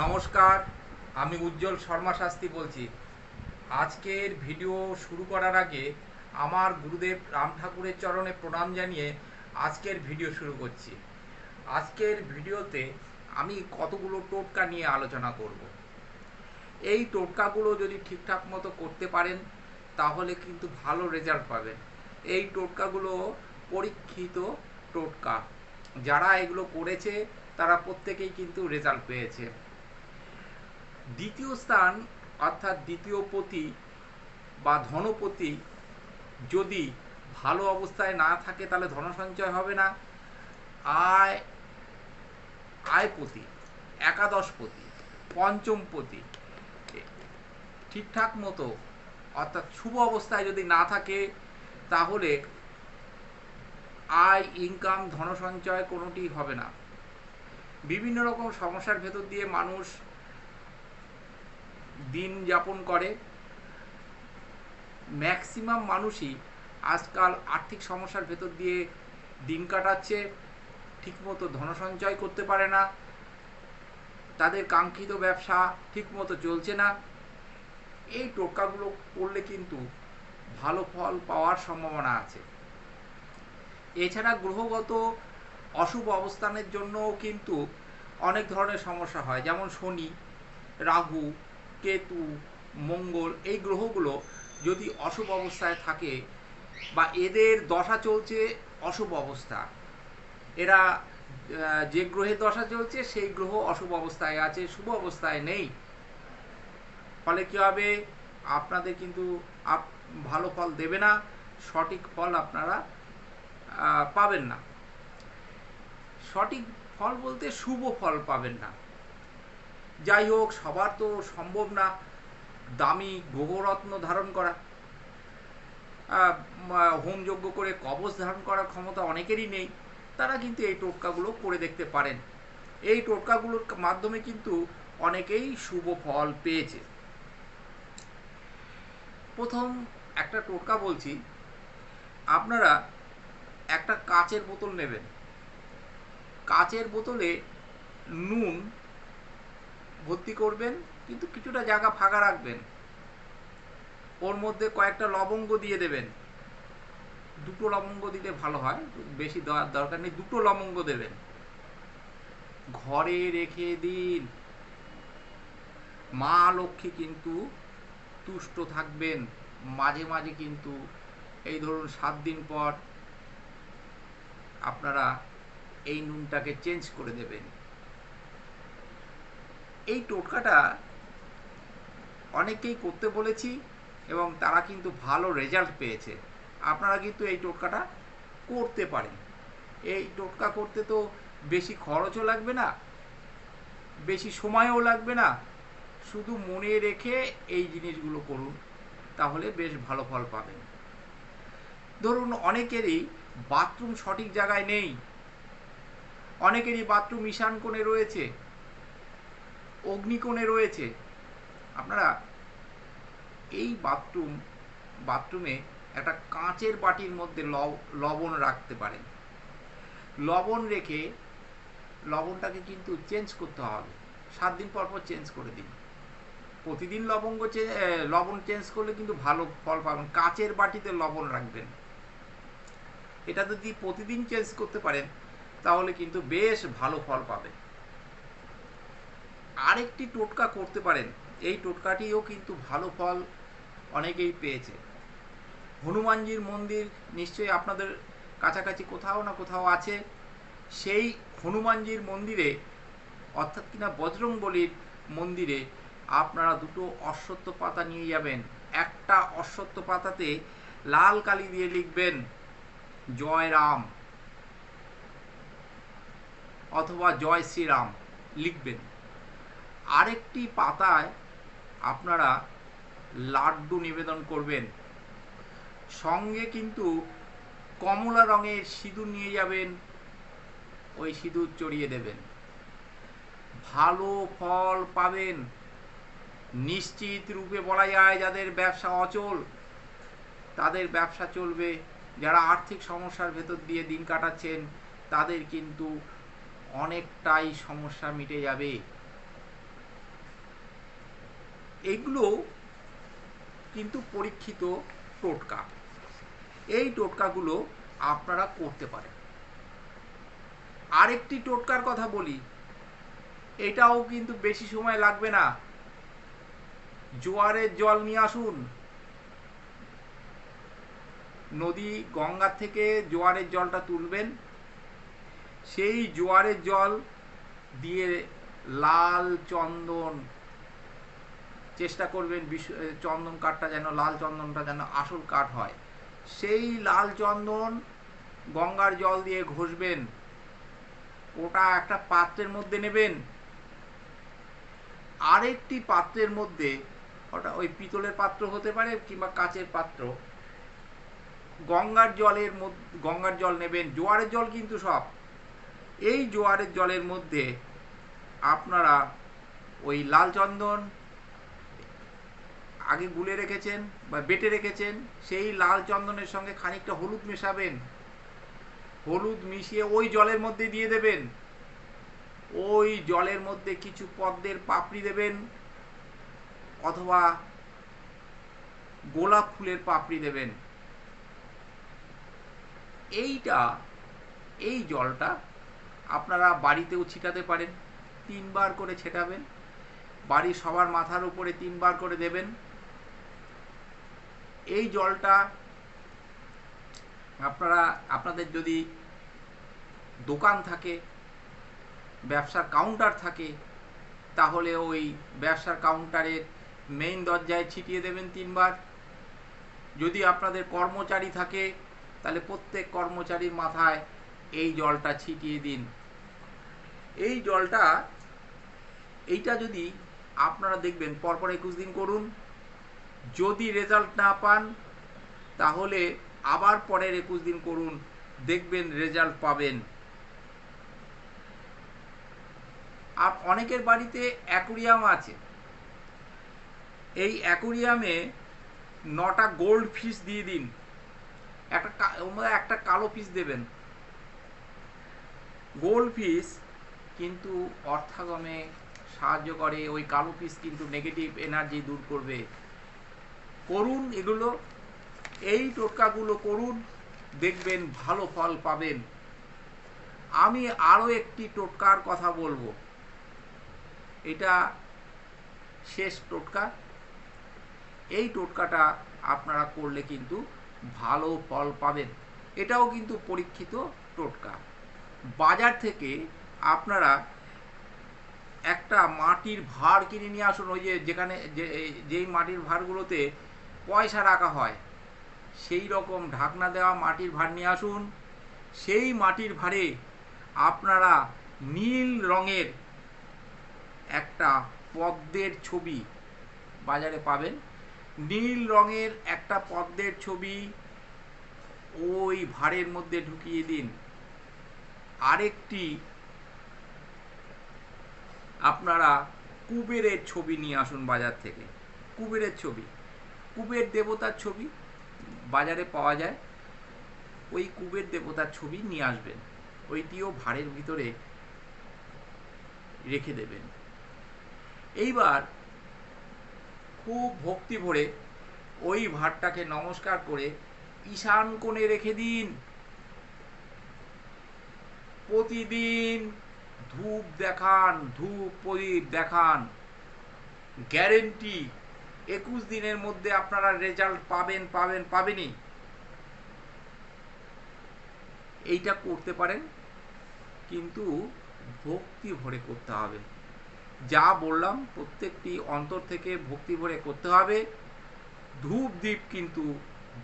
নমস্কার, আমি উজ্জ্বল শর্মা শাস্ত্রী বলছি। আজকের ভিডিও শুরু করার আগে আমার গুরুদেব রাম ঠাকুরের চরণে প্রণাম জানিয়ে আজকের ভিডিও শুরু করছি। আজকের ভিডিওতে আমি কতগুলো টোটকা নিয়ে আলোচনা করব। এই টোটকাগুলো যদি ঠিকঠাক মতো করতে পারেন তাহলে কিন্তু ভালো রেজাল্ট পাবেন। এই টোটকাগুলো পরীক্ষিত টোটকা, যারা এগুলো করেছে তারা প্রত্যেকেই কিন্তু রেজাল্ট পেয়েছে। দ্বিতীয় স্থান অর্থাৎ দ্বিতীয় পতি বা ধনপতি যদি ভালো অবস্থায় না থাকে তাহলে ধন সঞ্চয় হবে না। আয় আয়পতি, একাদশপতি, পঞ্চমপতি ঠিকঠাক মতো অর্থাৎ শুভ অবস্থায় যদি না থাকে তাহলে আয়, ইনকাম, ধন সঞ্চয় কোনোটি হবে না। বিভিন্ন রকম সমস্যার ভেতর দিয়ে মানুষ দিন যাপন করে। ম্যাক্সিমাম মানুষই আজকাল আর্থিক সমস্যার ভেতর দিয়ে দিন কাটাচ্ছে, ঠিকমতো ধন সঞ্চয় করতে পারে না, তাদের কাঙ্ক্ষিত ব্যবসা ঠিকমতো চলছে না। এই টোটকাগুলো করলে কিন্তু ভালো ফল পাওয়ার সম্ভাবনা আছে। এছাড়া গ্রহগত অশুভ অবস্থানের জন্যও কিন্তু অনেক ধরনের সমস্যা হয়, যেমন শনি, রাহু, কেতু, মঙ্গল এই গ্রহগুলো যদি অশুভ অবস্থায় থাকে বা এদের দশা চলছে অশুভ অবস্থা, এরা যে গ্রহের দশা চলছে সেই গ্রহ অশুভ অবস্থায় আছে, শুভ অবস্থায় নেই, ফলে কী হবে, আপনাদের কিন্তু ভালো ফল দেবে না, সঠিক ফল আপনারা পাবেন না। সঠিক ফল বলতে শুভ ফল পাবেন না। যাই হোক, সবার তো সম্ভব না দামি গ্রহরত্ন ধারণ করা, হোমযজ্ঞ করে কবচ ধারণ করার ক্ষমতা অনেকেরই নেই। তারা কিন্তু এই টোটকাগুলো করে দেখতে পারেন। এই টোটকাগুলোর মাধ্যমে কিন্তু অনেকেই শুভ ফল পেয়েছে। প্রথম একটা টোটকা বলছি, আপনারা একটা কাচের বোতল নেবেন। কাচের বোতলে নুন ভর্তি করবেন, কিন্তু কিছুটা জায়গা ফাঁকা রাখবেন। ওর মধ্যে কয়েকটা লবঙ্গ দিয়ে দেবেন। দুটো লবঙ্গ দিলে ভালো হয়, বেশি দেওয়ার দরকার নেই, দুটো লবঙ্গ দেবেন। ঘরে রেখে দিন। মা লক্ষ্মী কিন্তু তুষ্ট থাকবেন। মাঝে মাঝে কিন্তু এই ধরুন 7 দিন পর আপনারা এই নুনটাকে চেঞ্জ করে দেবেন। এই টোটকাটা অনেককেই করতে বলেছি এবং তারা কিন্তু ভালো রেজাল্ট পেয়েছে। আপনারা কিন্তু এই টোটকাটা করতে পারেন। এই টোটকা করতে তো বেশি খরচও লাগবে না, বেশি সময়ও লাগবে না। শুধু মনে রেখে এই জিনিসগুলো করুন, তাহলে বেশ ভালো ফল পাবেন। ধরুন অনেকেরই বাথরুম সঠিক জায়গায় নেই, অনেকেরই বাথরুম ঈশান কোণে রয়েছে, অগ্নিকোণে রয়েছে। আপনারা এই বাথরুমে একটা কাঁচের বাটির মধ্যে লবণ রাখতে পারেন। লবণ রেখে লবণটাকে কিন্তু চেঞ্জ করতে হবে, 7 দিন পর পর চেঞ্জ করে দিন। প্রতিদিন লবণ চেঞ্জ করলে কিন্তু ভালো ফল পাবেন। কাচের বাটিতে লবণ রাখবেন। এটা যদি প্রতিদিন চেঞ্জ করতে পারেন তাহলে কিন্তু বেশ ভালো ফল পাবেন। আরেকটি টোটকা করতে পারেন, এই টোটকাটিও কিন্তু ভালো ফল অনেকেই পেয়েছে। হনুমানজির মন্দির নিশ্চয়ই আপনাদের কাছাকাছি কোথাও না কোথাও আছে। সেই হনুমানজির মন্দিরে অর্থাৎ কিনা বজরংবলীর মন্দিরে আপনারা দুটো অশ্বত্থ পাতা নিয়ে যাবেন। একটা অশ্বত্থ পাতাতে লাল কালি দিয়ে লিখবেন জয় রাম অথবা জয় শ্রীরাম লিখবেন। আরেকটি পাতায় আপনারা লাড্ডু নিবেদন করবেন। সঙ্গে কিন্তু কমলা রঙের সিঁদুর নিয়ে যাবেন, ওই সিঁদুর চড়িয়ে দেবেন। ভালো ফল পাবেন নিশ্চিত রূপে। বলা যায় যাদের ব্যবসা অচল তাদের ব্যবসা চলবে, যারা আর্থিক সমস্যার ভেতর দিয়ে দিন কাটাচ্ছেন তাদের কিন্তু অনেকটাই সমস্যা মিটে যাবে। এগুলো কিন্তু পরীক্ষিত টোটকা। এই টোটকাগুলো আপনারা করতে পারেন। আরেকটি টোটকার কথা বলি, এটাও কিন্তু বেশি সময় লাগবে না। জোয়ারের জল নিয়ে আসুন, নদী গঙ্গা থেকে জোয়ারের জলটা তুলবেন, সেই জোয়ারের জল দিয়ে লাল চন্দন, চেষ্টা করবেন চন্দন কাঠটা যেন, লাল চন্দনটা যেন আসল কাঠ হয়, সেই লাল চন্দন গঙ্গার জল দিয়ে ঘষবেন। ওটা একটা পাত্রের মধ্যে নেবেন, আরেকটি পাত্রের মধ্যে, ওটা ওই পিতলের পাত্র হতে পারে কিংবা কাচের পাত্র, গঙ্গার জল নেবেন, জোয়ারের জল কিন্তু সব। এই জোয়ারের জলের মধ্যে আপনারা ওই লাল চন্দন আগে গুলে রেখেছেন বা বেটে রেখেছেন, সেই লাল চন্দনের সঙ্গে খানিকটা হলুদ মেশাবেন, হলুদ মিশিয়ে ওই জলের মধ্যে দিয়ে দেবেন। ওই জলের মধ্যে কিছু পদ্মের পাপড়ি দেবেন অথবা গোলাপ ফুলের পাপড়ি দেবেন। এই জলটা আপনারা বাড়িতেও ছিটাতে পারেন, 3 বার করে ছেটাবেন, বাড়ির সবার মাথার উপরে 3 বার করে দেবেন। এই জলটা আপনাদের যদি দোকান থাকে, ব্যবসার কাউন্টার থাকে, তাহলে ওই ব্যবসার কাউন্টারের মেইন দরজায় ছিটিয়ে দেবেন 3 বার। যদি আপনাদের কর্মচারী থাকে তাহলে প্রত্যেক কর্মচারীর মাথায় এই জলটা ছিটিয়ে দিন। এই জলটা এইটা যদি আপনারা দেখবেন পরপর 21 দিন করুন, যদি রেজাল্ট না পান তাহলে আবার পরের 21 দিন করুন, দেখবেন রেজাল্ট পাবেন। অনেকের বাড়িতে অ্যাকুরিয়াম আছে, এই অ্যাকুরিয়ামে 9টা গোল্ড ফিশ দিয়ে দিন, একটা কালো ফিশ দেবেন। গোল্ড ফিশ কিন্তু অর্থাগমে সাহায্য করে, ওই কালো ফিশ কিন্তু নেগেটিভ এনার্জি দূর করবে। করুন এগুলো, এই টোটকাগুলো করুন, দেখবেন ভালো ফল পাবেন। আমি আরও একটি টোটকার কথা বলবো, এটা শেষ টোটকা। এই টোটকাটা আপনারা করলে কিন্তু ভালো ফল পাবেন। এটাও কিন্তু পরীক্ষিত টোটকা। বাজার থেকে আপনারা একটা মাটির ভাঁড় কিনে নিয়ে আসুন, ওই যেই মাটির ভাঁড়গুলোতে পয়সা রাখা হয়, সেই রকম ঢাকনা দেওয়া মাটির ভাঁড় নিয়ে আসুন। সেই মাটির ভাঁড়ে আপনারা নীল রঙের একটা পদ্মের ছবি বাজারে পাবেন, নীল রঙের একটা পদ্মের ছবি ওই ভাঁড়ের মধ্যে ঢুকিয়ে দিন। আরেকটি আপনারা কুবেরের ছবি নিয়ে আসুন বাজার থেকে, কুবেরের ছবি, কুবের দেবতার ছবি বাজারে পাওয়া যায়, ওই কুবের দেবতার ছবি নিয়ে আসবেন, ওইটিও ভাঁড়ের ভিতরে রেখে দেবেন। এইবার খুব ভক্তি ভরে ওই ভাঁড়টাকে নমস্কার করে ঈশান কোণে রেখে দিন। প্রতিদিন ধূপ দেখান, ধূপ প্রদীপ দেখান, গ্যারেন্টি 21 দিনের মধ্যে আপনারা রেজাল্ট পাবেনই। এইটা করতে পারেন, কিন্তু ভক্তি ভরে করতে হবে। যা বললাম প্রত্যেকটি অন্তর থেকে ভক্তি ভরে করতে হবে। ধূপ দ্বীপ কিন্তু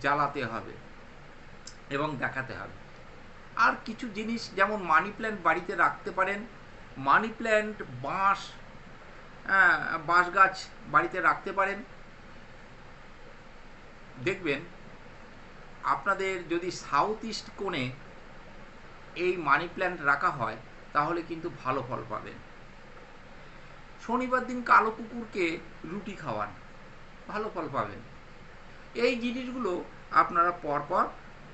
জ্বালাতে হবে এবং দেখাতে হবে। আর কিছু জিনিস যেমন মানি প্ল্যান্ট বাড়িতে রাখতে পারেন, মানি প্ল্যান্ট, বাঁশ গাছ বাড়িতে রাখতে পারেন। দেখবেন আপনাদের যদি সাউথ ইস্ট কোণে এই মানি প্ল্যান্ট রাখা হয় তাহলে কিন্তু ভালো ফল পাবেন। শনিবার দিন কালো কুকুরকে রুটি খাওয়ান, ভালো ফল পাবেন। এই জিনিসগুলো আপনারা পরপর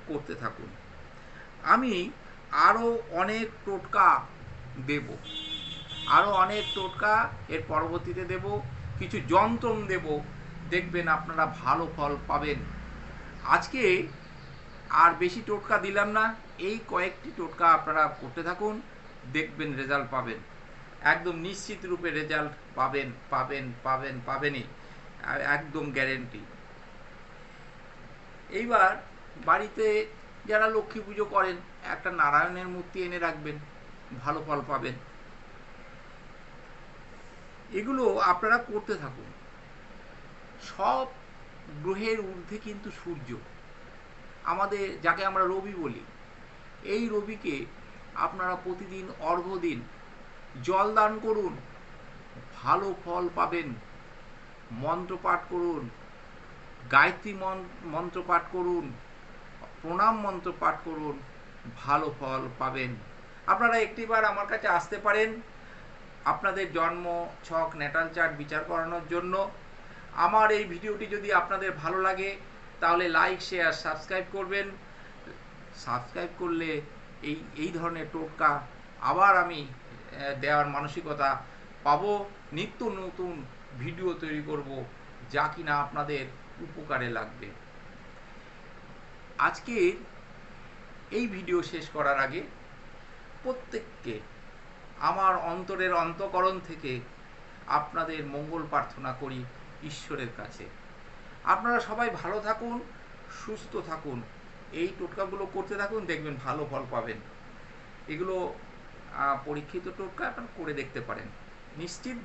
করতে থাকুন। আমি আরও অনেক টোটকা দেব, এর পরবর্তীতে দেব। কিছু যন্ত্রণ দেব, দেখবেন আপনারা ভালো ফল পাবেন। আজকে আর বেশি টোটকা দিলাম না, এই কয়েকটি টোটকা আপনারা করতে থাকুন, দেখবেন রেজাল্ট পাবেন। একদম নিশ্চিত রূপে রেজাল্ট পাবেন পাবেন পাবেন পাবেনই, একদম গ্যারেন্টি। এইবার বাড়িতে যারা লক্ষ্মী পুজো করেন, একটা নারায়ণের মূর্তি এনে রাখবেন, ভালো ফল পাবেন। এগুলো আপনারা করতে থাকুন। সব গ্রহের ঊর্ধ্বে কিন্তু সূর্য, আমাদের যাকে আমরা রবি বলি, এই রবিকে আপনারা প্রতিদিন অর্ঘ্য দিন, জল দান করুন, ভালো ফল পাবেন। মন্ত্র পাঠ করুন, গায়ত্রী মন্ত্র পাঠ করুন, প্রণাম মন্ত্র পাঠ করুন, ভালো ফল পাবেন। আপনারা একটিবার আমার কাছে আসতে পারেন আপনাদের জন্ম ছক ন্যাটাল চার্ট বিচার করানোর জন্য। আমার এই ভিডিওটি যদি আপনাদের ভালো লাগে তাহলে লাইক শেয়ার সাবস্ক্রাইব করবেন। সাবস্ক্রাইব করলে এই ধরনের টোটকা আবার আমি দেওয়ার মানসিকতা পাবো। নিত্য নতুন ভিডিও তৈরি করব যা কিনা আপনাদের উপকারে লাগবে। আজকের এই ভিডিও শেষ করার আগে প্রত্যেককে আমার অন্তরের অন্তঃকরণ থেকে আপনাদের মঙ্গল প্রার্থনা করি ঈশ্বরের কাছে। আপনারা সবাই ভালো থাকুন, সুস্থ থাকুন, এই টোটকাগুলো করতে থাকুন, দেখবেন ভালো ফল পাবেন। এগুলো পরীক্ষিত টোটকা, আপনারা করে দেখতে পারেন, নিশ্চিত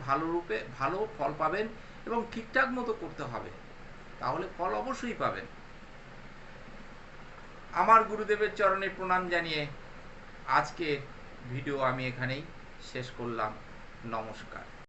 ভালো ফল পাবেন। এবং ঠিকঠাক মতো করতে হবে, তাহলে ফল অবশ্যই পাবেন। আমার গুরুদেবের চরণে প্রণাম জানিয়ে আজকে ভিডিও আমি এখানেই শেষ করলাম। নমস্কার।